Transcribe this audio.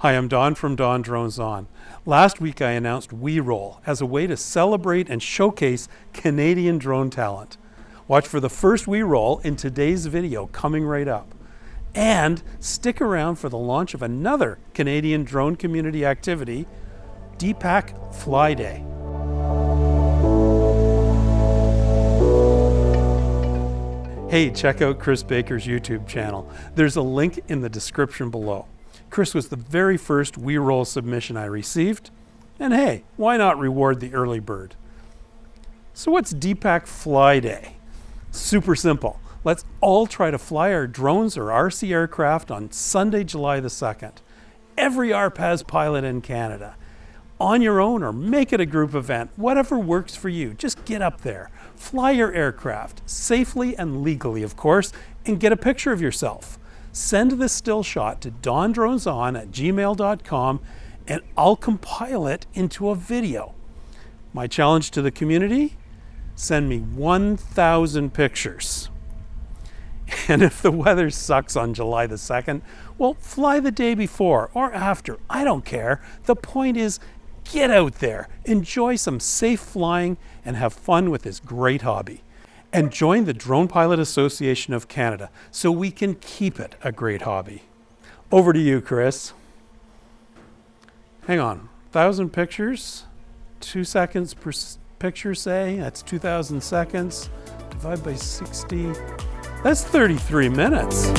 Hi, I'm Don from DonDronesOn. Last week I announced WeRoll as a way to celebrate and showcase Canadian drone talent. Watch for the first WeRoll in today's video coming right up. And stick around for the launch of another Canadian drone community activity, DPAC Fly Day. Hey, check out Chris Baker's YouTube channel. There's a link in the description below. Chris was the very first WeRoll submission I received, and hey, why not reward the early bird? So what's DPAC Fly Day? Super simple. Let's all try to fly our drones or RC aircraft on Sunday, July the 2nd. Every RPAS pilot in Canada. On your own or make it a group event, whatever works for you. Just get up there, fly your aircraft, safely and legally of course, and get a picture of yourself. Send this still shot to DonDronesOn@gmail.com and I'll compile it into a video. My challenge to the community? Send me 1,000 pictures. And if the weather sucks on July the 2nd, well, fly the day before or after. I don't care. The point is, get out there, enjoy some safe flying, and have fun with this great hobby. And join the Drone Pilot Association of Canada so we can keep it a great hobby. Over to you, Chris. Hang on, 1,000 pictures, 2 seconds per picture, say, that's 2,000 seconds, divide by 60, that's 33 minutes.